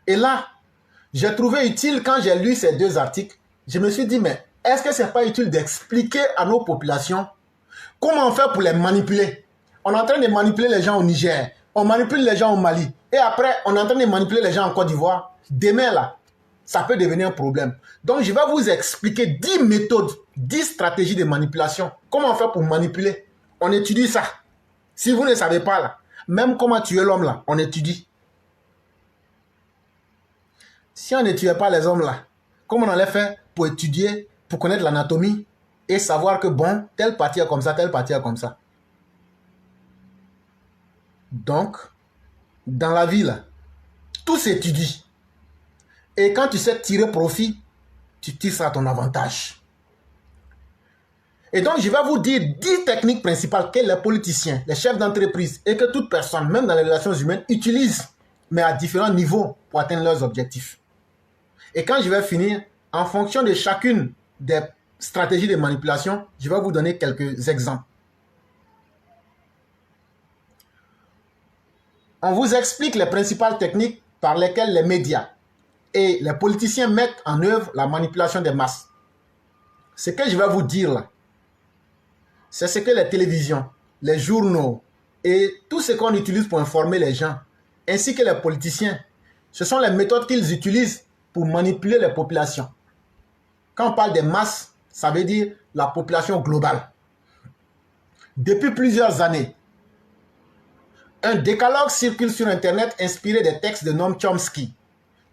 Et là, j'ai trouvé utile, quand j'ai lu ces deux articles, je me suis dit, mais est-ce que ce n'est pas utile d'expliquer à nos populations comment on fait pour les manipuler? On est en train de manipuler les gens au Niger, on manipule les gens au Mali, et après, on est en train de manipuler les gens en Côte d'Ivoire. Demain, là, ça peut devenir un problème. Donc, je vais vous expliquer 10 méthodes, 10 stratégies de manipulation. Comment on fait pour manipuler? On étudie ça. Si vous ne savez pas, là, même comment tuer l'homme, là, on étudie. Si on ne tuait pas les hommes, là, comment on allait faire pour étudier, pour connaître l'anatomie et savoir que, bon, telle partie est comme ça, telle partie est comme ça. Donc, dans la vie, là, tout s'étudie. Et quand tu sais tirer profit, tu tires ça à ton avantage. Et donc, je vais vous dire 10 techniques principales que les politiciens, les chefs d'entreprise et que toute personne, même dans les relations humaines, utilisent, mais à différents niveaux pour atteindre leurs objectifs. Et quand je vais finir, en fonction de chacune des stratégies de manipulation, je vais vous donner quelques exemples. On vous explique les principales techniques par lesquelles les médias et les politiciens mettent en œuvre la manipulation des masses. Ce que je vais vous dire là, c'est ce que les télévisions, les journaux et tout ce qu'on utilise pour informer les gens, ainsi que les politiciens, ce sont les méthodes qu'ils utilisent pour manipuler les populations. Quand on parle des masses, ça veut dire la population globale. Depuis plusieurs années, un décalogue circule sur Internet inspiré des textes de Noam Chomsky,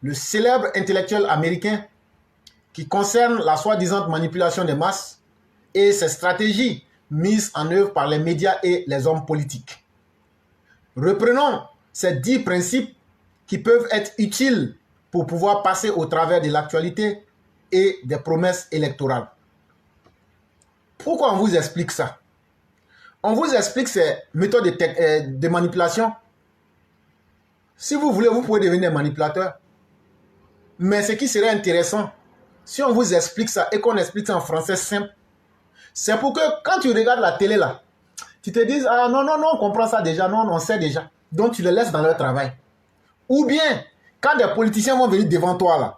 le célèbre intellectuel américain qui concerne la soi-disant manipulation des masses et ses stratégies mises en œuvre par les médias et les hommes politiques. Reprenons ces 10 principes qui peuvent être utiles pour pouvoir passer au travers de l'actualité et des promesses électorales. Pourquoi on vous explique ça? On vous explique ces méthodes de manipulation. Si vous voulez, vous pouvez devenir manipulateur. Mais ce qui serait intéressant, si on vous explique ça et qu'on explique ça en français simple, c'est pour que quand tu regardes la télé là, tu te dises, ah non, non, non, on comprend ça déjà, non, on sait déjà. Donc tu les laisses dans leur travail. Ou bien, quand des politiciens vont venir devant toi là,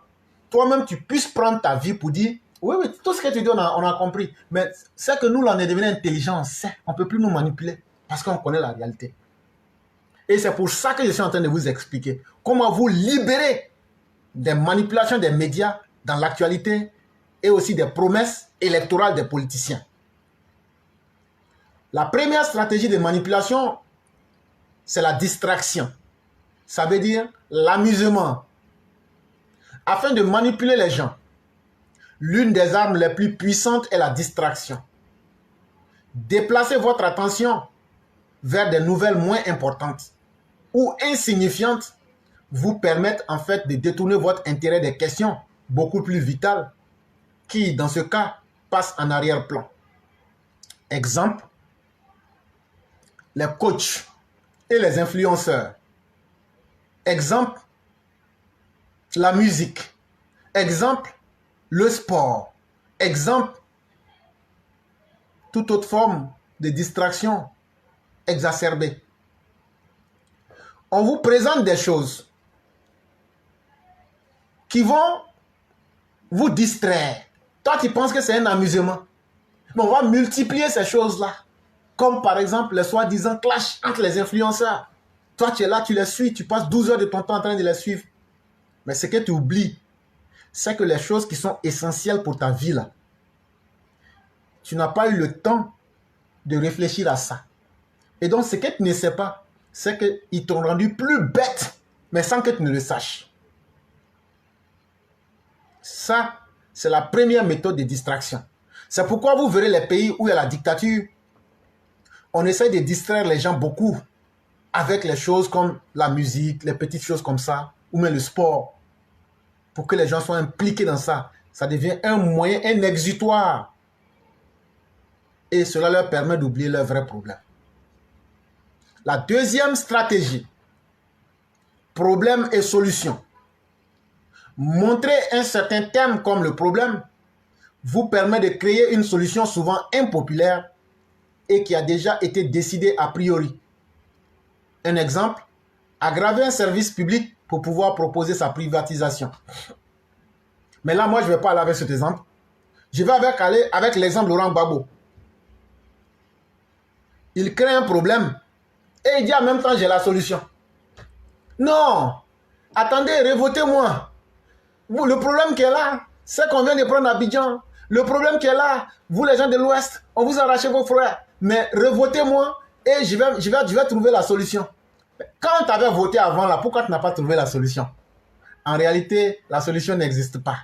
toi-même tu puisses prendre ta vie pour dire, oui, oui, tout ce que tu dis, on a compris. Mais c'est que nous là, on est devenus intelligents, on sait, on ne peut plus nous manipuler parce qu'on connaît la réalité. Et c'est pour ça que je suis en train de vous expliquer comment vous libérer des manipulations des médias dans l'actualité et aussi des promesses électorales des politiciens. La première stratégie de manipulation, c'est la distraction. Ça veut dire l'amusement. Afin de manipuler les gens, l'une des armes les plus puissantes est la distraction. Déplacez votre attention vers des nouvelles moins importantes ou insignifiantes vous permettent en fait de détourner votre intérêt des questions beaucoup plus vitales qui, dans ce cas, passent en arrière-plan. Exemple, les coachs et les influenceurs. Exemple, la musique. Exemple, le sport. Exemple, toute autre forme de distraction exacerbée. On vous présente des choses qui vont vous distraire. Toi, tu penses que c'est un amusement. Mais on va multiplier ces choses-là. Comme par exemple les soi-disant clash entre les influenceurs. Toi, tu es là, tu les suis, tu passes 12 heures de ton temps en train de les suivre. Mais ce que tu oublies, c'est que les choses qui sont essentielles pour ta vie, là, tu n'as pas eu le temps de réfléchir à ça. Et donc, ce que tu ne sais pas, c'est qu'ils t'ont rendu plus bête, mais sans que tu ne le saches. Ça, c'est la première méthode de distraction. C'est pourquoi vous verrez les pays où il y a la dictature, on essaie de distraire les gens beaucoup avec les choses comme la musique, les petites choses comme ça, ou même le sport, pour que les gens soient impliqués dans ça. Ça devient un moyen, un exutoire. Et cela leur permet d'oublier leurs vrais problèmes. La deuxième stratégie, problème et solution. Montrer un certain thème comme le problème vous permet de créer une solution souvent impopulaire et qui a déjà été décidée a priori. Un exemple, aggraver un service public pour pouvoir proposer sa privatisation. Mais là, moi, je ne vais pas aller avec cet exemple. Je vais aller avec l'exemple de Laurent Gbagbo. Il crée un problème et il dit en même temps, j'ai la solution. Non, attendez, revotez-moi. Le problème qui est là, c'est qu'on vient de prendre Abidjan. Le problème qui est là, vous les gens de l'Ouest, on vous arrache vos frères. Mais revotez-moi et je vais trouver la solution. Quand tu avais voté avant là, pourquoi tu n'as pas trouvé la solution? En réalité, la solution n'existe pas.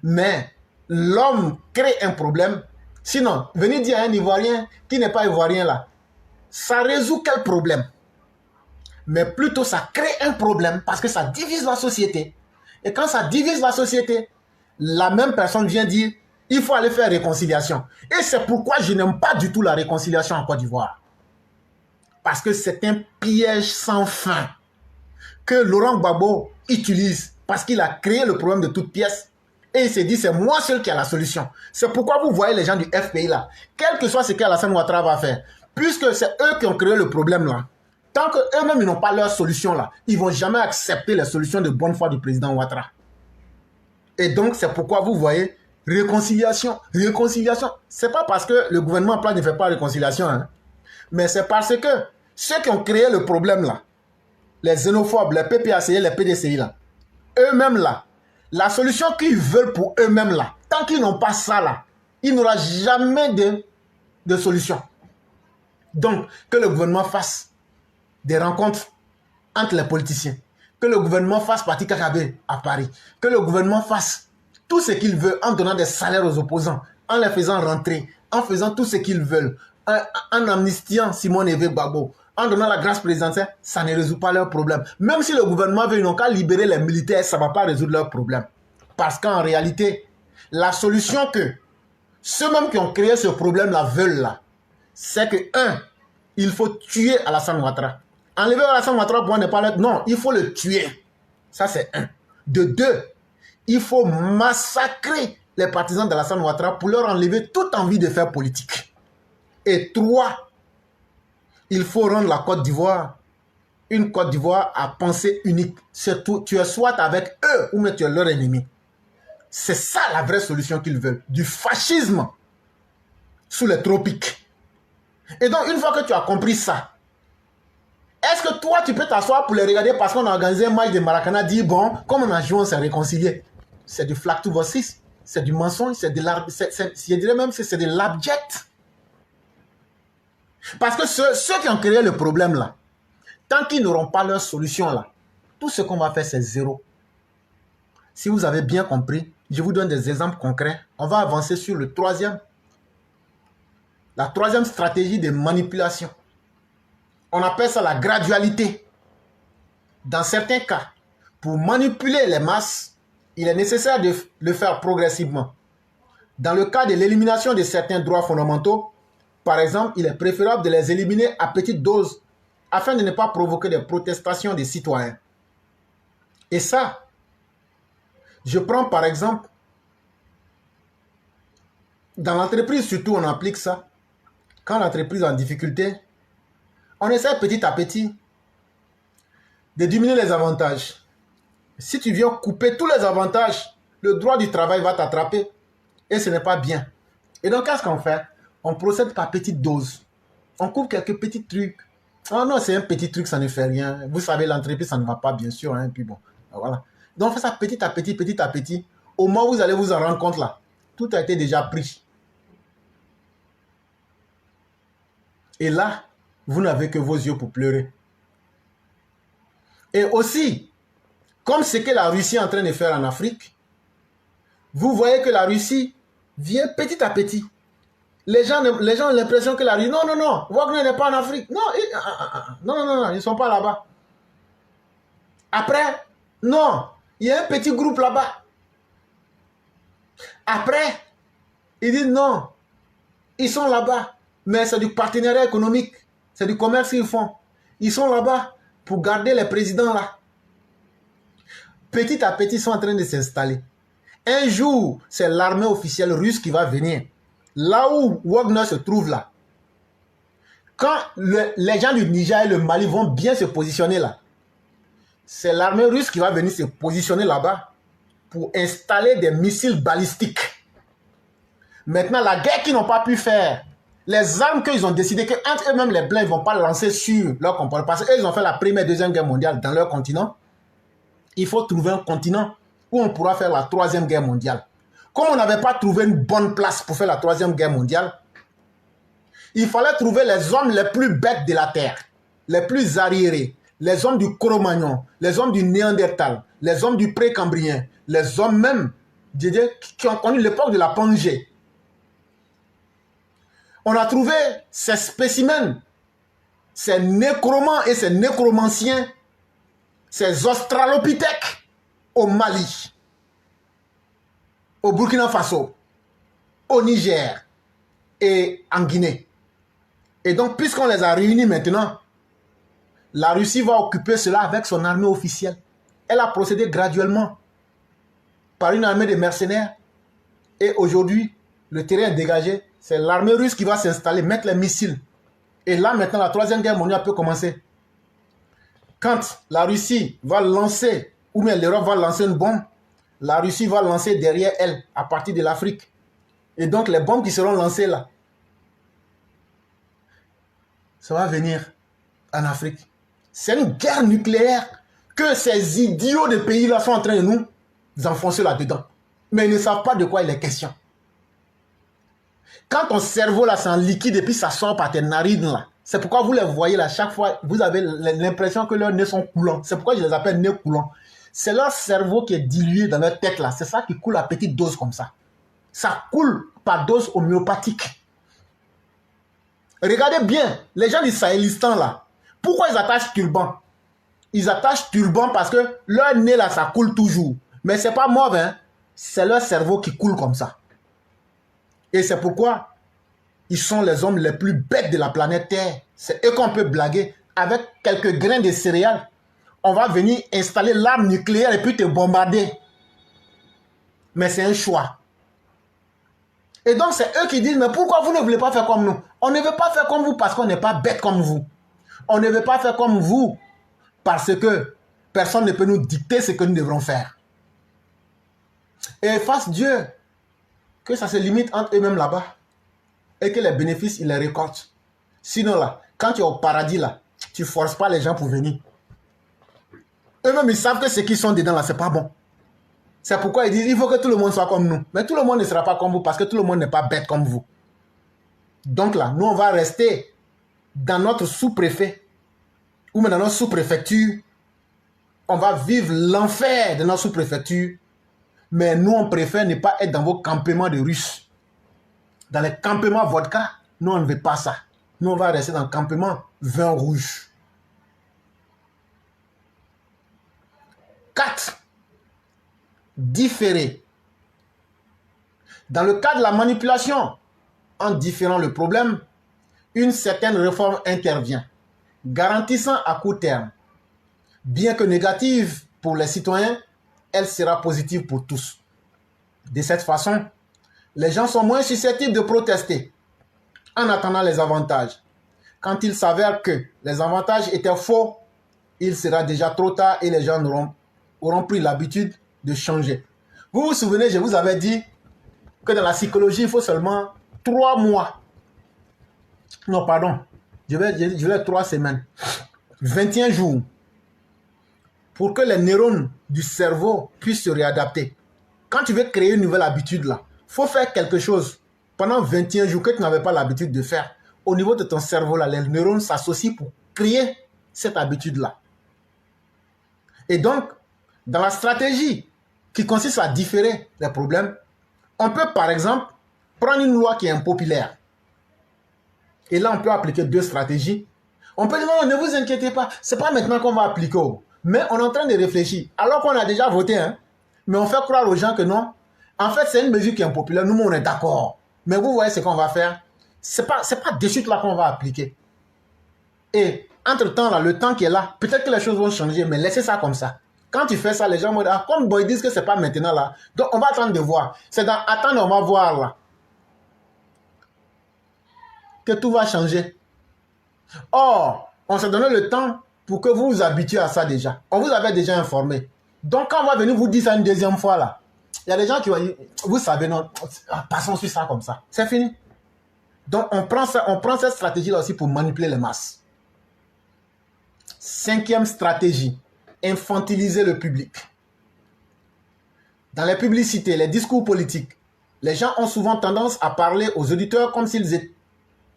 Mais l'homme crée un problème. Sinon, venez dire à un Ivoirien qui n'est pas Ivoirien là, ça résout quel problème? Mais plutôt ça crée un problème parce que ça divise la société. Et quand ça divise la société, la même personne vient dire il faut aller faire réconciliation. Et c'est pourquoi je n'aime pas du tout la réconciliation en Côte d'Ivoire. Parce que c'est un piège sans fin que Laurent Gbagbo utilise parce qu'il a créé le problème de toute pièce. Et il s'est dit, c'est moi seul qui a la solution. C'est pourquoi vous voyez les gens du FPI là, quel que soit ce qu'Alassane Ouattara va faire, puisque c'est eux qui ont créé le problème là, tant qu'eux-mêmes ils n'ont pas leur solution là, ils ne vont jamais accepter les solutions de bonne foi du président Ouattara. Et donc, c'est pourquoi vous voyez, réconciliation, réconciliation. Ce n'est pas parce que le gouvernement en place ne fait pas réconciliation, hein, mais c'est parce que ceux qui ont créé le problème là, les xénophobes, les PPACI, les PDCI là, eux-mêmes là, la solution qu'ils veulent pour eux-mêmes là, tant qu'ils n'ont pas ça là, il n'y aura jamais de solution. Donc, que le gouvernement fasse des rencontres entre les politiciens, que le gouvernement fasse partie KKB à Paris, que le gouvernement fasse tout ce qu'il veut en donnant des salaires aux opposants, en les faisant rentrer, en faisant tout ce qu'ils veulent, en amnistiant Simone Eve Gbagbo, en donnant la grâce présidentielle, ça ne résout pas leurs problèmes. Même si le gouvernement veut, ils n'ont qu'à libérer les militaires, ça ne va pas résoudre leurs problèmes. Parce qu'en réalité, la solution que ceux-mêmes qui ont créé ce problème-là veulent là, c'est que, un, il faut tuer Alassane Ouattara. Enlever Alassane Ouattara pour moi n'est pas là. Non, il faut le tuer. Ça, c'est un. De deux, il faut massacrer les partisans d'Alassane Ouattara pour leur enlever toute envie de faire politique. Et trois, il faut rendre la Côte d'Ivoire une Côte d'Ivoire à pensée unique. Surtout, tu es soit avec eux ou mais tu es leur ennemi. C'est ça la vraie solution qu'ils veulent. Du fascisme sous les tropiques. Et donc, une fois que tu as compris ça, est-ce que toi, tu peux t'asseoir pour les regarder parce qu'on a organisé un match de Maracana, dire bon, comme on a joué, on s'est réconcilié. C'est du flac to vocis, c'est du mensonge, c'est de je dirais même que c'est de l'abject. Parce que ceux qui ont créé le problème là, tant qu'ils n'auront pas leur solution là, tout ce qu'on va faire c'est zéro. Si vous avez bien compris, je vous donne des exemples concrets. On va avancer sur la troisième stratégie de manipulation. On appelle ça la gradualité. Dans certains cas, pour manipuler les masses, il est nécessaire de le faire progressivement. Dans le cas de l'élimination de certains droits fondamentaux, par exemple, il est préférable de les éliminer à petite dose afin de ne pas provoquer des protestations des citoyens. Et ça, je prends par exemple, dans l'entreprise surtout on applique ça. Quand l'entreprise est en difficulté, on essaie petit à petit de diminuer les avantages. Si tu viens couper tous les avantages, le droit du travail va t'attraper et ce n'est pas bien. Et donc qu'est-ce qu'on fait? On procède par petites doses. On coupe quelques petits trucs. Oh non, c'est un petit truc, ça ne fait rien. Vous savez, l'entreprise, ça ne va pas, bien sûr. Hein, puis bon, voilà. Donc on fait ça petit à petit, petit à petit. Au moment où vous allez vous en rendre compte là, tout a été déjà pris. Et là, vous n'avez que vos yeux pour pleurer. Et aussi, comme ce que la Russie est en train de faire en Afrique, vous voyez que la Russie vient petit à petit. Les gens ont l'impression que la Russie... Non, non, non, Wagner n'est pas en Afrique. Non, ils ne sont pas là-bas. Après, non, il y a un petit groupe là-bas. Après, ils disent non, ils sont là-bas, mais c'est du partenariat économique, c'est du commerce qu'ils font. Ils sont là-bas pour garder les présidents là. Petit à petit, ils sont en train de s'installer. Un jour, c'est l'armée officielle russe qui va venir. Là où Wagner se trouve là. Quand les gens du Niger et le Mali vont bien se positionner là, c'est l'armée russe qui va venir se positionner là-bas pour installer des missiles balistiques. Maintenant, la guerre qu'ils n'ont pas pu faire, les armes qu'ils ont décidé qu'entre eux-mêmes, les Blancs, ils ne vont pas lancer sur leur continent. Parce qu'eux, ils ont fait la première et deuxième guerre mondiale dans leur continent. Il faut trouver un continent où on pourra faire la troisième guerre mondiale. Comme on n'avait pas trouvé une bonne place pour faire la troisième guerre mondiale, il fallait trouver les hommes les plus bêtes de la terre, les plus arriérés, les hommes du Cro-Magnon, les hommes du Néandertal, les hommes du Précambrien, les hommes même qui ont connu l'époque de la Pangée. On a trouvé ces spécimens, ces nécromans et ces nécromanciens, ces australopithèques au Mali, au Burkina Faso, au Niger et en Guinée. Et donc, puisqu'on les a réunis maintenant, la Russie va occuper cela avec son armée officielle. Elle a procédé graduellement par une armée de mercenaires. Et aujourd'hui, le terrain est dégagé. C'est l'armée russe qui va s'installer, mettre les missiles. Et là, maintenant, la troisième guerre mondiale peut commencer. Quand la Russie va lancer, ou bien l'Europe va lancer une bombe, la Russie va lancer derrière elle, à partir de l'Afrique. Et donc, les bombes qui seront lancées là, ça va venir en Afrique. C'est une guerre nucléaire que ces idiots de pays-là sont en train de nous enfoncer là-dedans. Mais ils ne savent pas de quoi il est question. Quand ton cerveau là, c'est en liquide et puis ça sort par tes narines là, c'est pourquoi vous les voyez là, chaque fois, vous avez l'impression que leurs nez sont coulants. C'est pourquoi je les appelle nez coulants. C'est leur cerveau qui est dilué dans leur tête là. C'est ça qui coule à petite dose comme ça. Ça coule par dose homéopathique. Regardez bien, les gens du Sahélistan là, pourquoi ils attachent turban? Ils attachent turban parce que leur nez là, ça coule toujours. Mais c'est pas mauvais, hein? C'est leur cerveau qui coule comme ça. Et c'est pourquoi ils sont les hommes les plus bêtes de la planète Terre. C'est eux qu'on peut blaguer. Avec quelques grains de céréales, on va venir installer l'arme nucléaire et puis te bombarder. Mais c'est un choix. Et donc c'est eux qui disent, mais pourquoi vous ne voulez pas faire comme nous? On ne veut pas faire comme vous parce qu'on n'est pas bête comme vous. On ne veut pas faire comme vous parce que personne ne peut nous dicter ce que nous devrons faire. Et fasse Dieu que ça se limite entre eux-mêmes là-bas et que les bénéfices, ils les récoltent. Sinon là, quand tu es au paradis là, tu ne forces pas les gens pour venir. Eux-mêmes, ils savent que ce qu'ils sont dedans là, c'est pas bon. C'est pourquoi ils disent, il faut que tout le monde soit comme nous. Mais tout le monde ne sera pas comme vous parce que tout le monde n'est pas bête comme vous. Donc là, nous, on va rester dans notre sous-préfet ou même dans notre sous-préfecture. On va vivre l'enfer de notre sous-préfecture. Mais nous, on préfère ne pas être dans vos campements de Russes. Dans les campements vodka, nous, on ne veut pas ça. Nous, on va rester dans le campement vin rouge. 4. Différer. Dans le cas de la manipulation, en différant le problème, une certaine réforme intervient, garantissant à court terme, bien que négative pour les citoyens, elle sera positive pour tous. De cette façon, les gens sont moins susceptibles de protester en attendant les avantages. Quand il s'avère que les avantages étaient faux, il sera déjà trop tard et les gens auront pris l'habitude de changer. Vous vous souvenez, je vous avais dit que dans la psychologie, il faut seulement 3 mois. Non, pardon. Je vais 3 semaines. 21 jours. Pour que les neurones du cerveau puissent se réadapter. Quand tu veux créer une nouvelle habitude, là, il faut faire quelque chose pendant 21 jours que tu n'avais pas l'habitude de faire. Au niveau de ton cerveau, là, les neurones s'associent pour créer cette habitude-là. Et donc, dans la stratégie qui consiste à différer les problèmes, on peut par exemple prendre une loi qui est impopulaire. Et là, on peut appliquer 2 stratégies. On peut dire non, ne vous inquiétez pas, ce n'est pas maintenant qu'on va appliquer. Mais on est en train de réfléchir, alors qu'on a déjà voté. Hein? Mais on fait croire aux gens que non. En fait, c'est une mesure qui est impopulaire. Nous, on est d'accord. Mais vous voyez ce qu'on va faire. Ce n'est pas de suite là qu'on va appliquer. Et entre-temps, là, le temps qui est là, peut-être que les choses vont changer, mais laissez ça comme ça. Quand tu fais ça, les gens vont dire, ah, comme ils disent que ce n'est pas maintenant là. Donc, on va attendre de voir. C'est dans attendre, on va voir là. Que tout va changer. Or, on s'est donné le temps pour que vous vous habituiez à ça déjà. On vous avait déjà informé. Donc, quand on va venir vous dire ça une deuxième fois, là, il y a des gens qui vont dire, vous savez, non, passons sur ça comme ça. C'est fini. Donc, on prend cette stratégie-là aussi pour manipuler les masses. 5e stratégie, infantiliser le public. Dans les publicités, les discours politiques, les gens ont souvent tendance à parler aux auditeurs comme s'ils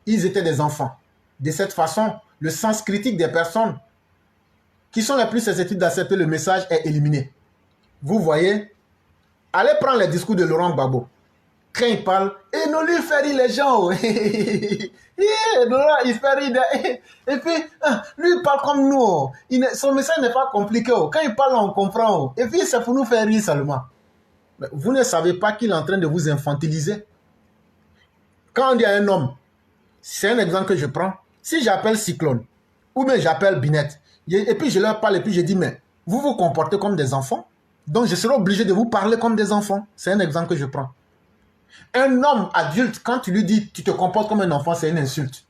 étaient des enfants. De cette façon, le sens critique des personnes qui sont les plus susceptibles d'accepter le message est éliminé. Vous voyez, allez prendre les discours de Laurent Gbagbo. Quand il parle, et non, lui, il fait rire les gens. Laurent, il fait rire. Et puis, lui, il parle comme nous. Son message n'est pas compliqué. Quand il parle, on comprend. Et puis, c'est pour nous faire rire seulement. Mais vous ne savez pas qu'il est en train de vous infantiliser. Quand on dit à un homme, c'est un exemple que je prends. Si j'appelle Cyclone, ou bien j'appelle Binette, et puis je leur parle, et puis je dis, mais vous vous comportez comme des enfants, donc je serai obligé de vous parler comme des enfants. C'est un exemple que je prends. Un homme adulte, quand tu lui dis, tu te comportes comme un enfant, c'est une insulte.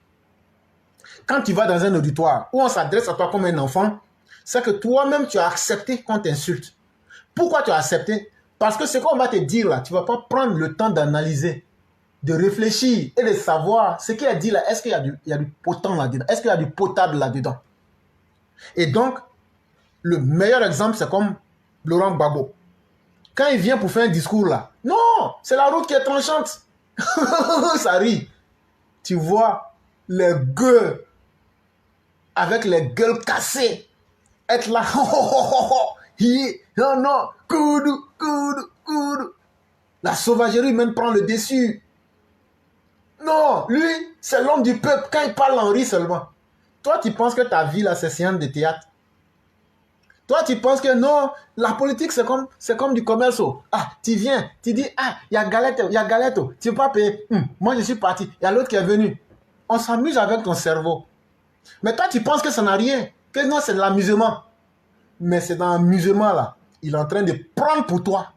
Quand tu vas dans un auditoire, où on s'adresse à toi comme un enfant, c'est que toi-même, tu as accepté qu'on t'insulte. Pourquoi tu as accepté? Parce que ce qu'on va te dire là, tu ne vas pas prendre le temps d'analyser, de réfléchir et de savoir ce qu'il a dit là. Est-ce qu'il y a du potent là-dedans? Est-ce qu'il y a du potable là-dedans? Et donc, le meilleur exemple, c'est comme Laurent Gbagbo. Quand il vient pour faire un discours là, non, c'est la route qui est tranchante. Ça rit. Tu vois les gueux avec les gueules cassées être là. Non, non, coudou. La sauvagerie humaine prend le dessus. Non, lui, c'est l'homme du peuple. Quand il parle, on rit seulement. Toi, tu penses que ta vie, là, c'est séance de théâtre. Toi, tu penses que non, la politique, c'est comme du commerce. Ah, tu viens, tu dis, ah, il y a galette. Tu ne peux pas payer. Moi, je suis parti. Il y a l'autre qui est venu. On s'amuse avec ton cerveau. Mais toi, tu penses que ça n'a rien. Que non, c'est de l'amusement. Mais c'est dans l'amusement, là. Il est en train de prendre pour toi.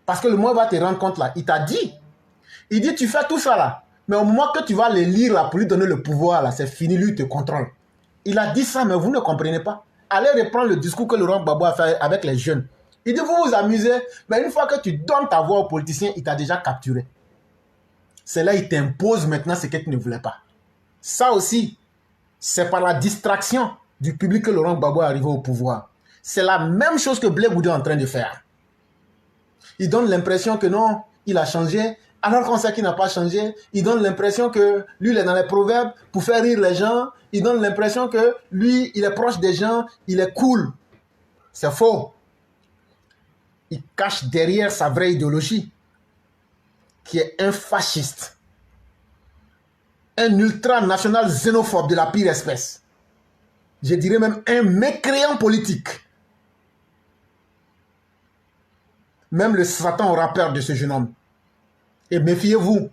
Parce que le moment où il va te rendre compte, là, il t'a dit. Il dit, tu fais tout ça, là. Mais au moment que tu vas le lire, là, pour lui donner le pouvoir, là, c'est fini, lui, il te contrôle. Il a dit ça, mais vous ne comprenez pas. Allez reprendre le discours que Laurent Gbagbo a fait avec les jeunes. Il dit, vous vous amusez, mais une fois que tu donnes ta voix aux politiciens, il t'a déjà capturé. C'est là il t'impose maintenant ce que tu ne voulais pas. Ça aussi, c'est par la distraction du public que Laurent Gbagbo est arrivé au pouvoir. C'est la même chose que Blé Boudé est en train de faire. Il donne l'impression que non, il a changé, alors qu'on sait qu'il n'a pas changé. Il donne l'impression que lui, il est dans les proverbes pour faire rire les gens. Il donne l'impression que lui, il est proche des gens, il est cool. C'est faux. Il cache derrière sa vraie idéologie, qui est un fasciste, un ultranational xénophobe de la pire espèce. Je dirais même un mécréant politique. Même le Satan aura peur de ce jeune homme. Et méfiez-vous.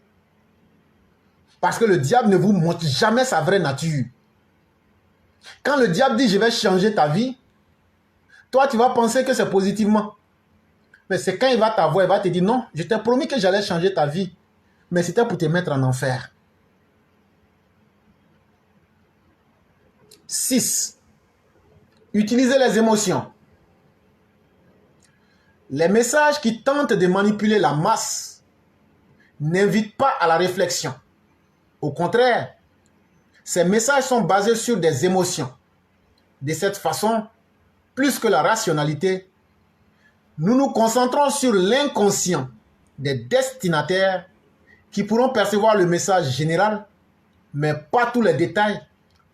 Parce que le diable ne vous montre jamais sa vraie nature. Quand le diable dit « je vais changer ta vie », toi tu vas penser que c'est positivement. Mais c'est quand il va t'avoir, il va te dire « non, je t'ai promis que j'allais changer ta vie. » Mais c'était pour te mettre en enfer. 6. Utilisez les émotions. Les messages qui tentent de manipuler la masse n'invitent pas à la réflexion. Au contraire, ces messages sont basés sur des émotions. De cette façon, plus que la rationalité, nous nous concentrons sur l'inconscient des destinataires qui pourront percevoir le message général, mais pas tous les détails,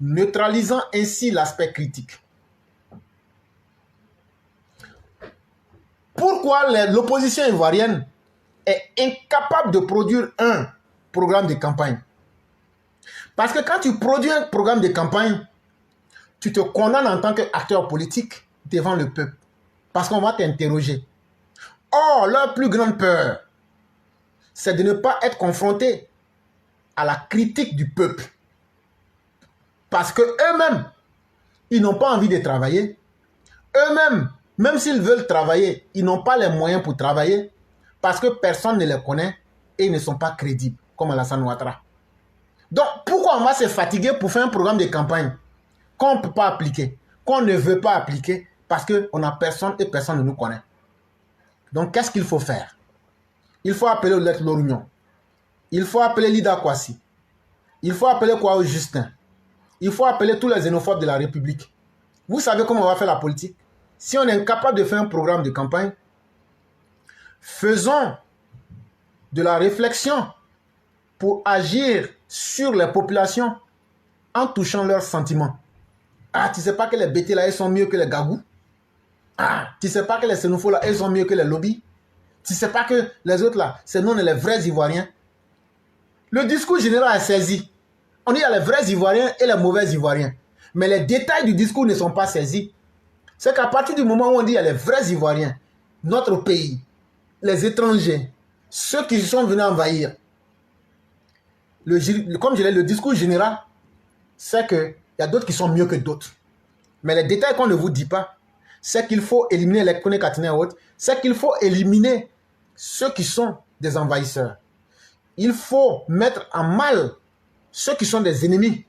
neutralisant ainsi l'aspect critique. Pourquoi l'opposition ivoirienne est incapable de produire un programme de campagne? Parce que quand tu produis un programme de campagne, tu te condamnes en tant qu'acteur politique devant le peuple. Parce qu'on va t'interroger. Or, leur plus grande peur, c'est de ne pas être confronté à la critique du peuple. Parce qu'eux-mêmes, ils n'ont pas envie de travailler. Eux-mêmes, même s'ils veulent travailler, ils n'ont pas les moyens pour travailler parce que personne ne les connaît et ils ne sont pas crédibles, comme Alassane Ouattara. Donc, pourquoi on va se fatiguer pour faire un programme de campagne qu'on ne peut pas appliquer? qu'on ne veut pas appliquer parce qu'on n'a personne et personne ne nous connaît. Donc, qu'est-ce qu'il faut faire? Il faut appeler Odette Lorugnon. Il faut appeler Lida Kwasi. Il faut appeler Kwao Justin. Il faut appeler tous les xénophobes de la République. Vous savez comment on va faire la politique? Si on est incapable de faire un programme de campagne, faisons de la réflexion pour agir sur les populations en touchant leurs sentiments. Ah, tu sais pas que les BT là, ils sont mieux que les Gagous? Ah, tu sais pas que les xénophobes là, ils sont mieux que les lobbies? Tu sais pas que les autres là, c'est nous les vrais Ivoiriens? Le discours général est saisi. On dit qu'il y a les vrais Ivoiriens et les mauvais Ivoiriens. Mais les détails du discours ne sont pas saisis. C'est qu'à partir du moment où on dit qu'il y a les vrais Ivoiriens, notre pays, les étrangers, ceux qui sont venus envahir, comme je l'ai dit, le discours général, c'est qu'il y a d'autres qui sont mieux que d'autres. Mais les détails qu'on ne vous dit pas, c'est qu'il faut éliminer les Kone Katine et autres, c'est qu'il faut éliminer ceux qui sont des envahisseurs. Il faut mettre en mal ceux qui sont des ennemis.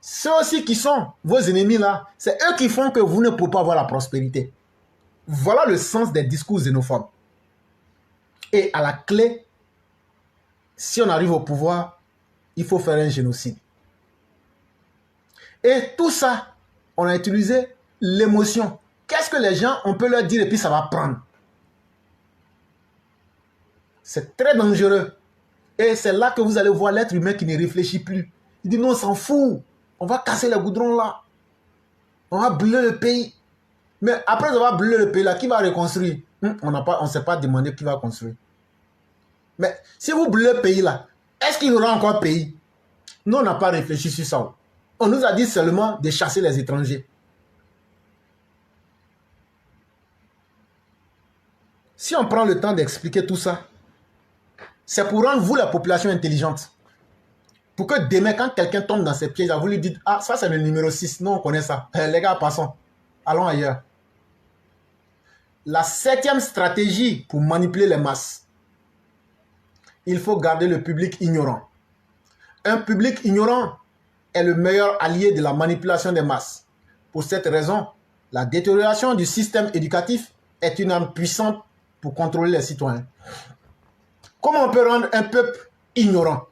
Ceux aussi qui sont vos ennemis là, c'est eux qui font que vous ne pouvez pas avoir la prospérité. Voilà le sens des discours xénophobes. Et à la clé, si on arrive au pouvoir, il faut faire un génocide. Et tout ça, on a utilisé l'émotion. Qu'est-ce que les gens, on peut leur dire et puis ça va prendre. C'est très dangereux. Et c'est là que vous allez voir l'être humain qui ne réfléchit plus. Il dit non, on s'en fout. On va casser les goudrons là. On va brûler le pays. Mais après avoir brûlé le pays là, qui va reconstruire? On ne s'est pas demandé qui va construire. Mais si vous brûlez le pays là, est-ce qu'il y aura encore pays? Nous, on n'a pas réfléchi sur ça. On nous a dit seulement de chasser les étrangers. Si on prend le temps d'expliquer tout ça, c'est pour rendre vous la population intelligente. Pour que demain, quand quelqu'un tombe dans ces pièges, vous lui dites, ah, ça c'est le numéro 6, non, on connaît ça. Les gars, passons. Allons ailleurs. La 7e stratégie pour manipuler les masses. Il faut garder le public ignorant. Un public ignorant est le meilleur allié de la manipulation des masses. Pour cette raison, la détérioration du système éducatif est une arme puissante pour contrôler les citoyens. Comment on peut rendre un peuple ignorant?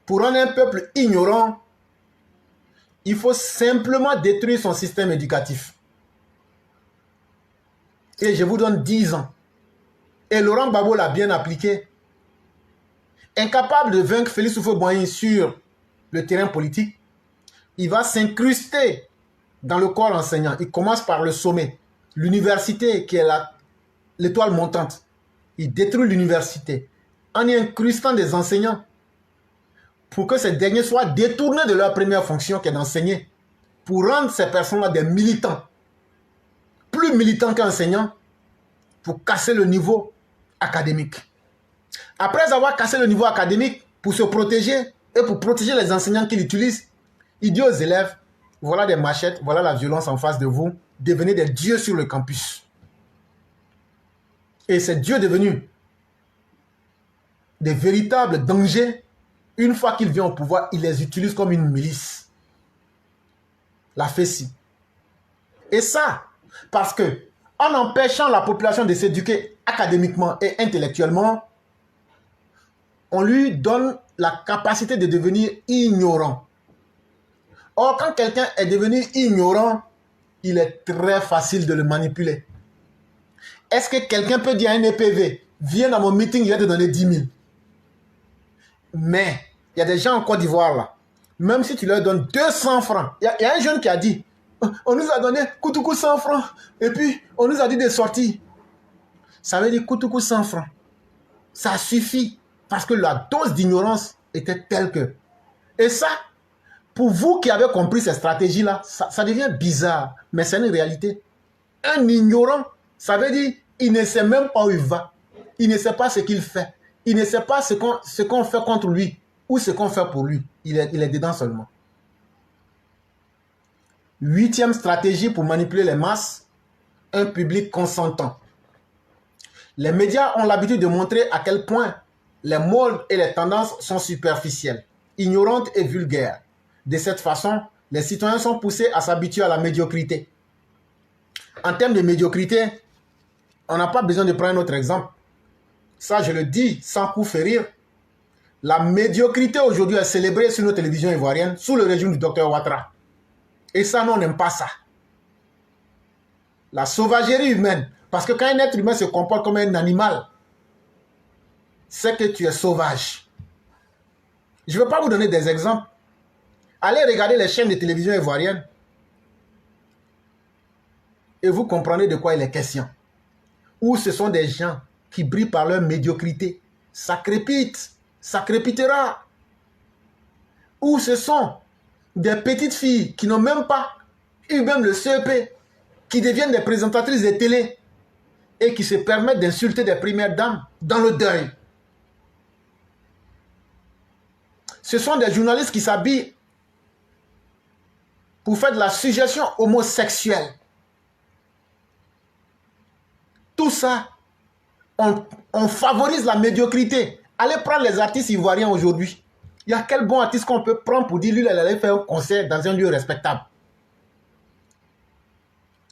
Pour rendre un peuple ignorant, il faut simplement détruire son système éducatif. Et je vous donne 10 ans. Et Laurent Gbagbo l'a bien appliqué. Incapable de vaincre Félix Houphouët-Boigny sur le terrain politique, il va s'incruster dans le corps enseignant. Il commence par le sommet. L'université qui est l'étoile montante. Il détruit l'université en y incrustant des enseignants pour que ces derniers soient détournés de leur première fonction qui est d'enseigner, pour rendre ces personnes-là des militants. Plus militants qu'enseignants, pour casser le niveau académique. Après avoir cassé le niveau académique, pour se protéger et pour protéger les enseignants qu'il utilise, il dit aux élèves, voilà des machettes, voilà la violence en face de vous, devenez des dieux sur le campus. Et ces dieux devenus des véritables dangers. Une fois qu'il vient au pouvoir, il les utilise comme une milice. La FESI. Et ça, parce que en empêchant la population de s'éduquer académiquement et intellectuellement, on lui donne la capacité de devenir ignorant. Or, quand quelqu'un est devenu ignorant, il est très facile de le manipuler. Est-ce que quelqu'un peut dire à un EPV, viens dans mon meeting, je vais te donner 10 000? Mais il y a des gens en Côte d'Ivoire là, même si tu leur donnes 200 francs, il y a un jeune qui a dit, on nous a donné coûte 100 francs, et puis on nous a dit de sortir. Ça veut dire coûte 100 francs. Ça suffit, parce que la dose d'ignorance était telle que... Et ça, pour vous qui avez compris ces stratégies-là, ça devient bizarre, mais c'est une réalité. Un ignorant, ça veut dire il ne sait même pas où il va. Il ne sait pas ce qu'il fait. Il ne sait pas ce qu'on fait contre lui ou ce qu'on fait pour lui. Il est dedans seulement. 8e stratégie pour manipuler les masses, un public consentant. Les médias ont l'habitude de montrer à quel point les modes et les tendances sont superficielles, ignorantes et vulgaires. De cette façon, Les citoyens sont poussés à s'habituer à la médiocrité. En termes de médiocrité, on n'a pas besoin de prendre un autre exemple. Ça, je le dis sans coup férir. La médiocrité aujourd'hui est célébrée sur nos télévisions ivoiriennes sous le régime du docteur Ouattara. Et ça, nous, on n'aime pas ça. La sauvagerie humaine. Parce que quand un être humain se comporte comme un animal, c'est que tu es sauvage. Je ne vais pas vous donner des exemples. Allez regarder les chaînes de télévision ivoiriennes et vous comprenez de quoi il est question. Où ce sont des gens qui brillent par leur médiocrité. Ça crépite, ça crépitera. Où ce sont des petites filles qui n'ont même pas eu même le CEP, qui deviennent des présentatrices de télé et qui se permettent d'insulter des premières dames dans le deuil. Ce sont des journalistes qui s'habillent pour faire de la suggestion homosexuelle. Tout ça, on favorise la médiocrité. Allez prendre les artistes ivoiriens aujourd'hui. Il y a quel bon artiste qu'on peut prendre pour dire lui, il allait faire un concert dans un lieu respectable.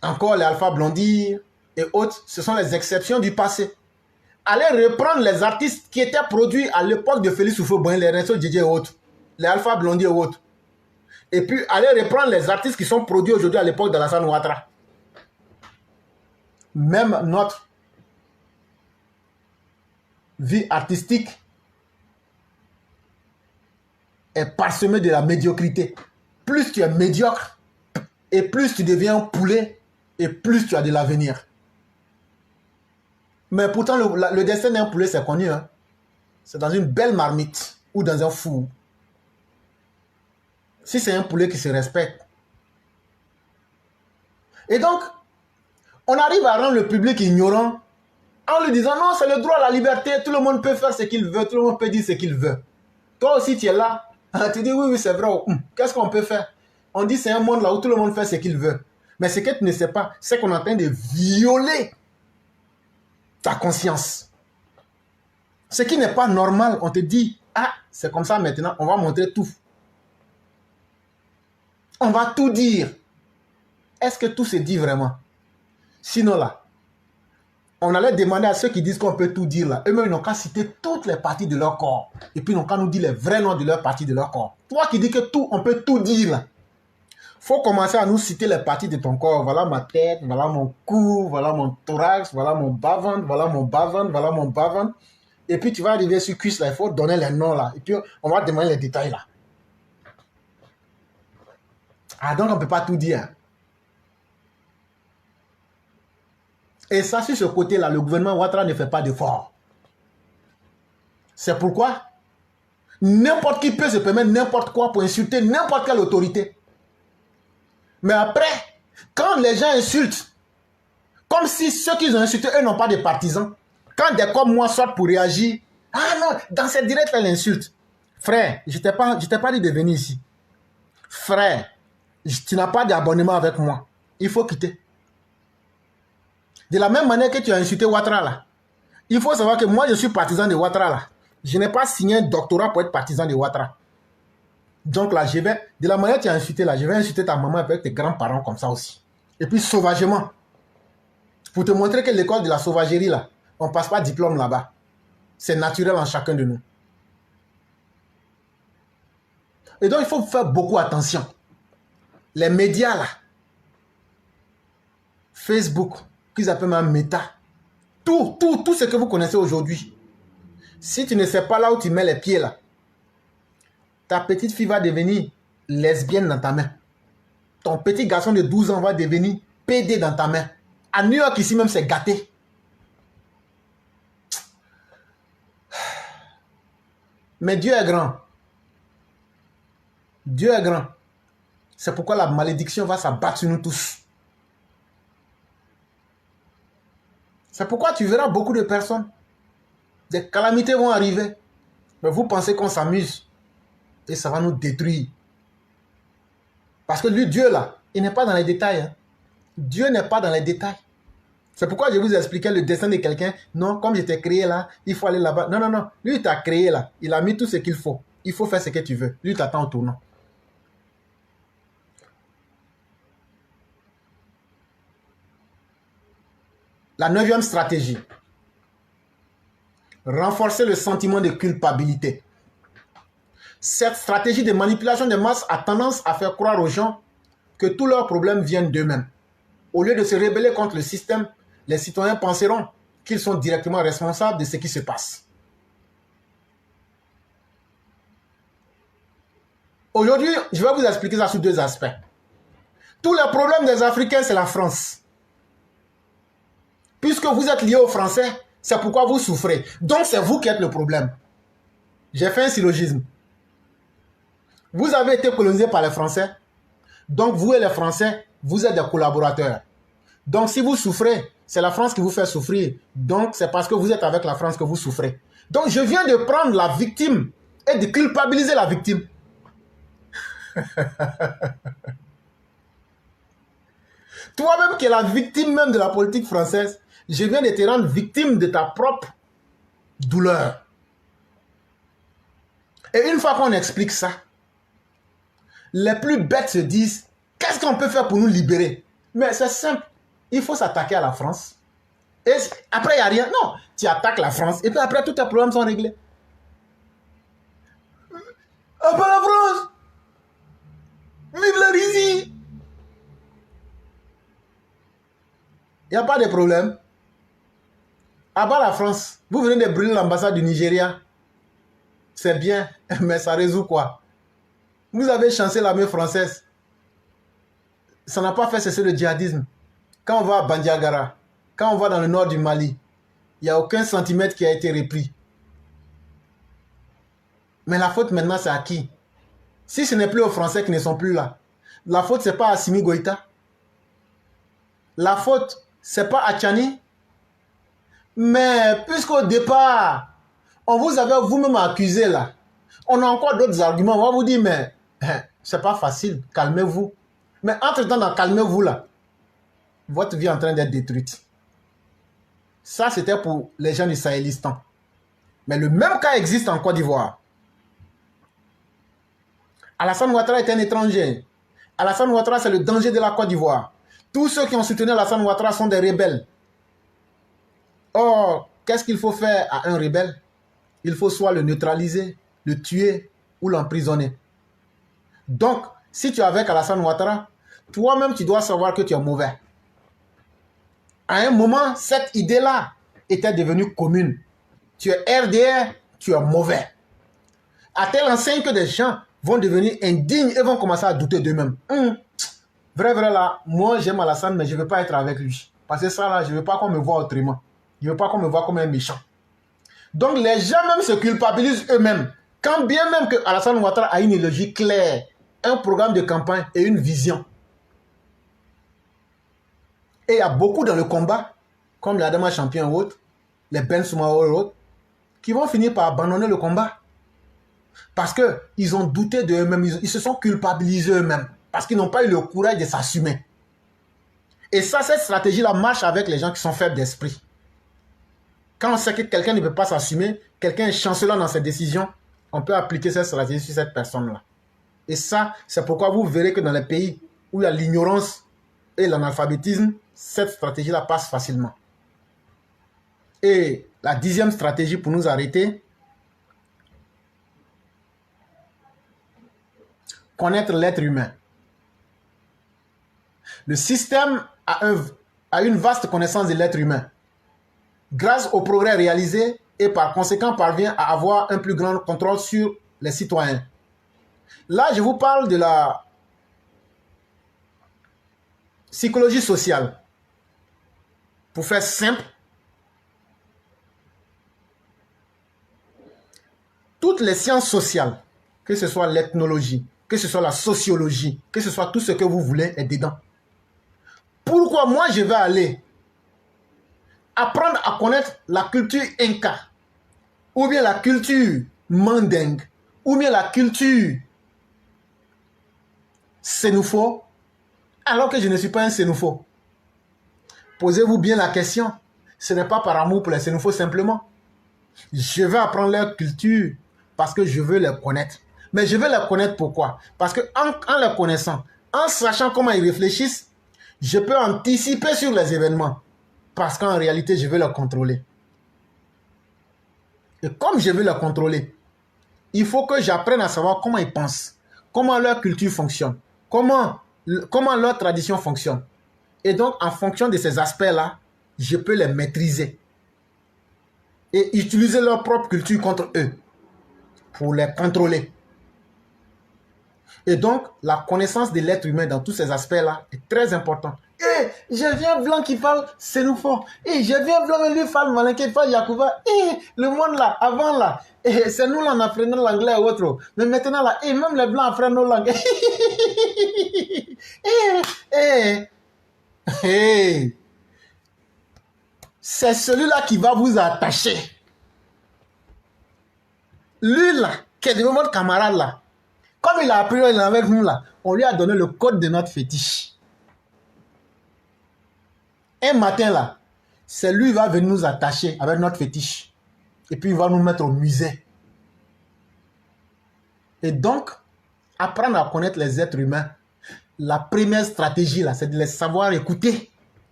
Encore les Alpha Blondy et autres, ce sont les exceptions du passé. Allez reprendre les artistes qui étaient produits à l'époque de Félix Houphouët-Boigny, les Renzo DJ et autres, les Alpha Blondy et autres. Et puis allez reprendre les artistes qui sont produits aujourd'hui à l'époque d'Alassane Ouattara. Même notre vie artistique est parsemée de la médiocrité. Plus tu es médiocre, et plus tu deviens un poulet, et plus tu as de l'avenir. Mais pourtant, le destin d'un poulet, c'est connu. Hein? C'est dans une belle marmite ou dans un four. Si c'est un poulet qui se respecte. Et donc, on arrive à rendre le public ignorant en lui disant non, c'est le droit à la liberté, tout le monde peut faire ce qu'il veut, tout le monde peut dire ce qu'il veut. Toi aussi, tu es là, tu dis oui, c'est vrai. Qu'est-ce qu'on peut faire? On dit c'est un monde là où tout le monde fait ce qu'il veut. Mais ce que tu ne sais pas, c'est qu'on est en train de violer ta conscience. Ce qui n'est pas normal, on te dit, ah, c'est comme ça maintenant, on va montrer tout. On va tout dire. Est-ce que tout se dit vraiment? Sinon là, on allait demander à ceux qui disent qu'on peut tout dire là, eux-mêmes ils n'ont qu'à citer toutes les parties de leur corps. Et puis ils n'ont qu'à nous dire les vrais noms de leurs parties de leur corps. Toi qui dis que tout, on peut tout dire là. Faut commencer à nous citer les parties de ton corps. Voilà ma tête, voilà mon cou, voilà mon thorax, voilà mon bas-ventre, voilà mon bas-ventre, voilà mon bas-ventre. Et puis tu vas arriver sur cuisse là, il faut donner les noms là. Et puis on va demander les détails là. Ah donc on ne peut pas tout dire. Et ça, sur ce côté-là, le gouvernement Ouattara ne fait pas d'effort. C'est pourquoi n'importe qui peut se permettre n'importe quoi pour insulter n'importe quelle autorité. Mais après, quand les gens insultent, comme si ceux qu'ils ont insultés, eux n'ont pas de partisans, quand des comme moi sortent pour réagir, ah non, dans cette directe, elle insulte. Frère, je t'ai pas dit de venir ici. Frère, tu n'as pas d'abonnement avec moi. Il faut quitter. De la même manière que tu as insulté Ouattara là, il faut savoir que moi je suis partisan de Ouattara là. Je n'ai pas signé un doctorat pour être partisan de Ouattara. Donc là, je vais, de la manière que tu as insulté là, je vais insulter ta maman avec tes grands-parents comme ça aussi. Et puis sauvagement. Pour te montrer que l'école de la sauvagerie là, on ne passe pas diplôme là-bas. C'est naturel en chacun de nous. Et donc il faut faire beaucoup attention. Les médias là, Facebook, qu'ils appellent même Meta, tout ce que vous connaissez aujourd'hui. Si tu ne sais pas là où tu mets les pieds là, ta petite fille va devenir lesbienne dans ta main. Ton petit garçon de 12 ans va devenir PD dans ta main. À New York, ici même, c'est gâté. Mais Dieu est grand. Dieu est grand. C'est pourquoi la malédiction va s'abattre sur nous tous. C'est pourquoi tu verras beaucoup de personnes. Des calamités vont arriver. Mais vous pensez qu'on s'amuse. Et ça va nous détruire. Parce que lui, Dieu là, il n'est pas dans les détails. Hein. Dieu n'est pas dans les détails. C'est pourquoi je vous expliquais le destin de quelqu'un. Non, comme je t'ai créé là, il faut aller là-bas. Non, non, non. Lui, il t'a créé là. Il a mis tout ce qu'il faut. Il faut faire ce que tu veux. Lui, il t'attend au tournant. La 9e stratégie. Renforcer le sentiment de culpabilité. Cette stratégie de manipulation des masses a tendance à faire croire aux gens que tous leurs problèmes viennent d'eux-mêmes. Au lieu de se rebeller contre le système, les citoyens penseront qu'ils sont directement responsables de ce qui se passe. Aujourd'hui, je vais vous expliquer ça sous 2 aspects. Tous les problèmes des Africains, c'est la France. Puisque vous êtes liés aux Français, c'est pourquoi vous souffrez. Donc, c'est vous qui êtes le problème. J'ai fait un syllogisme. Vous avez été colonisé par les Français. Donc, vous et les Français, vous êtes des collaborateurs. Donc, si vous souffrez, c'est la France qui vous fait souffrir. Donc, c'est parce que vous êtes avec la France que vous souffrez. Donc, je viens de prendre la victime et de culpabiliser la victime. Toi-même qui es la victime même de la politique française, je viens de te rendre victime de ta propre douleur. Et une fois qu'on explique ça, les plus bêtes se disent, qu'est-ce qu'on peut faire pour nous libérer? Mais c'est simple, il faut s'attaquer à la France. Et après, il n'y a rien. Non, tu attaques la France et puis après, tous tes problèmes sont réglés. Après la France, vive la Russie. Il n'y a pas de problème. À part la France, vous venez de brûler l'ambassade du Nigeria. C'est bien, mais ça résout quoi? Vous avez chancé l'armée française. Ça n'a pas fait cesser le djihadisme. Quand on va à Bandiagara, quand on va dans le nord du Mali, il n'y a aucun centimètre qui a été repris. Mais la faute maintenant, c'est à qui? Si ce n'est plus aux Français qui ne sont plus là, la faute, ce n'est pas à Assimi Goïta. La faute, ce n'est pas à Tchani. Mais puisqu'au départ, on vous avait vous-même accusé là, on a encore d'autres arguments. On va vous dire, mais c'est pas facile, calmez-vous. Mais entre-temps, dans calmez-vous là, votre vie est en train d'être détruite. Ça, c'était pour les gens du Sahélistan. Mais le même cas existe en Côte d'Ivoire. Alassane Ouattara est un étranger. Alassane Ouattara, c'est le danger de la Côte d'Ivoire. Tous ceux qui ont soutenu Alassane Ouattara sont des rebelles. Or, qu'est-ce qu'il faut faire à un rebelle? Il faut soit le neutraliser, le tuer ou l'emprisonner. Donc, si tu es avec Alassane Ouattara, toi-même, tu dois savoir que tu es mauvais. À un moment, cette idée-là était devenue commune. Tu es RDR, tu es mauvais. À telle enseigne que des gens vont devenir indignes et vont commencer à douter d'eux-mêmes. Vrai là, moi j'aime Alassane, mais je ne veux pas être avec lui. Parce que ça là, je ne veux pas qu'on me voie autrement. Je ne veux pas qu'on me voie comme un méchant. Donc les gens même se culpabilisent eux-mêmes. Quand bien même que Alassane Ouattara a une idéologie claire, un programme de campagne et une vision. Et il y a beaucoup dans le combat, comme les Adama Champion et autres, les Ben Soumao et autres, qui vont finir par abandonner le combat. Parce qu'ils ont douté d'eux-mêmes, ils se sont culpabilisés eux-mêmes. Parce qu'ils n'ont pas eu le courage de s'assumer. Et ça, cette stratégie-là marche avec les gens qui sont faibles d'esprit. Quand on sait que quelqu'un ne peut pas s'assumer, quelqu'un est chancelant dans ses décisions, on peut appliquer cette stratégie sur cette personne-là. Et ça, c'est pourquoi vous verrez que dans les pays où il y a l'ignorance et l'analphabétisme, cette stratégie-là passe facilement. Et la 10e stratégie pour nous arrêter, connaître l'être humain. Le système a une vaste connaissance de l'être humain. Grâce au progrès réalisé et par conséquent parvient à avoir un plus grand contrôle sur les citoyens. Là, je vous parle de la psychologie sociale. Pour faire simple, toutes les sciences sociales, que ce soit l'ethnologie, que ce soit la sociologie, que ce soit tout ce que vous voulez, est dedans. Pourquoi moi je vais aller apprendre à connaître la culture inca, ou bien la culture mandingue, ou bien la culture sénoufo, alors que je ne suis pas un sénoufo? Posez-vous bien la question. Ce n'est pas par amour pour les sénoufos simplement. Je vais apprendre leur culture parce que je veux les connaître. Mais je veux les connaître pourquoi? Parce qu'en les connaissant, en sachant comment ils réfléchissent, je peux anticiper sur les événements. Parce qu'en réalité, je veux le contrôler. Et comme je veux le contrôler, il faut que j'apprenne à savoir comment ils pensent, comment leur culture fonctionne, comment leur tradition fonctionne. Et donc, en fonction de ces aspects-là, je peux les maîtriser et utiliser leur propre culture contre eux pour les contrôler. Et donc, la connaissance de l'être humain dans tous ces aspects-là est très importante. Eh, je viens blanc qui parle sénoufo. Eh, je viens blanc lui parle malin qui parle Yacouba. Eh, le monde là, avant là, eh, c'est nous là on apprenait l'anglais ou autre. Mais maintenant là, eh, même les blancs apprennent nos langues. C'est celui-là qui va vous attacher. Lui là, qui est de votre camarade là, comme il a appris avec nous là, on lui a donné le code de notre fétiche. Un matin là, c'est lui qui va venir nous attacher avec notre fétiche. Et puis il va nous mettre au musée. Et donc, apprendre à connaître les êtres humains, la première stratégie là, c'est de les savoir écouter.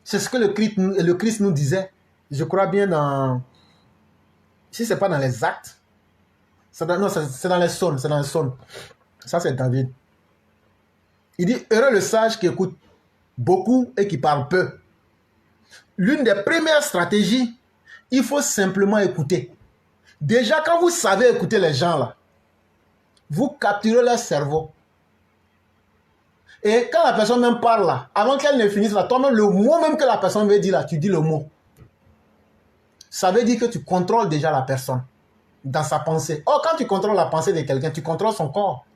C'est ce que le Christ nous disait. Je crois bien dans... Si ce n'est pas dans les actes, non, c'est dans les psaumes, c'est dans les psaumes. Ça, c'est David. Il dit, heureux le sage qui écoute beaucoup et qui parle peu. L'une des premières stratégies, il faut simplement écouter. Déjà, quand vous savez écouter les gens là, vous capturez leur cerveau. Et quand la personne même parle là, avant qu'elle ne finisse là, toi-même, le mot même que la personne veut dire là, tu dis le mot. Ça veut dire que tu contrôles déjà la personne dans sa pensée. Or, quand tu contrôles la pensée de quelqu'un, tu contrôles son corps.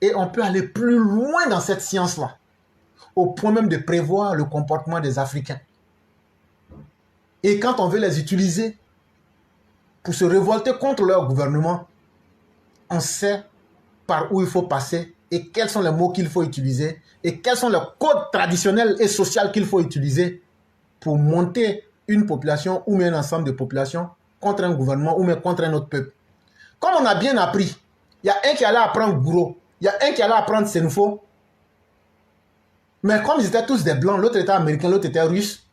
Et on peut aller plus loin dans cette science-là, au point même de prévoir le comportement des Africains. Et quand on veut les utiliser pour se révolter contre leur gouvernement, on sait par où il faut passer et quels sont les mots qu'il faut utiliser et quels sont les codes traditionnels et sociaux qu'il faut utiliser pour monter une population ou même un ensemble de populations contre un gouvernement ou même contre un autre peuple. Comme on a bien appris, il y a un qui allait apprendre Gouro, il y a un qui allait apprendre Sénoufo, mais comme ils étaient tous des blancs, l'autre était américain, l'autre était russe,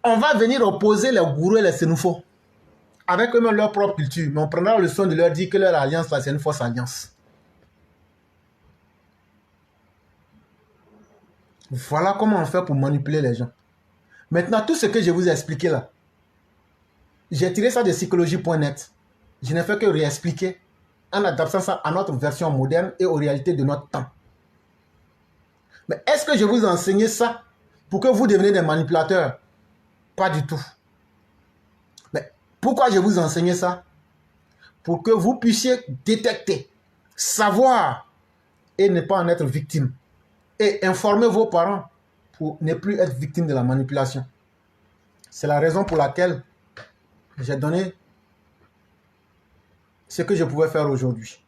on va venir opposer les Gouro et les Sénoufo avec eux-mêmes leur propre culture, mais on prendra le soin de leur dire que leur alliance là, c'est une fausse alliance. Voilà comment on fait pour manipuler les gens. Maintenant, tout ce que je vous ai expliqué là, j'ai tiré ça de psychologie.net. Je n'ai fait que réexpliquer en adaptant ça à notre version moderne et aux réalités de notre temps. Mais est-ce que je vous ai enseigné ça pour que vous deveniez des manipulateurs? Pas du tout. Mais pourquoi je vous ai enseigné ça? Pour que vous puissiez détecter, savoir et ne pas en être victime. Et informer vos parents pour ne plus être victime de la manipulation. C'est la raison pour laquelle j'ai donné ce que je pouvais faire aujourd'hui.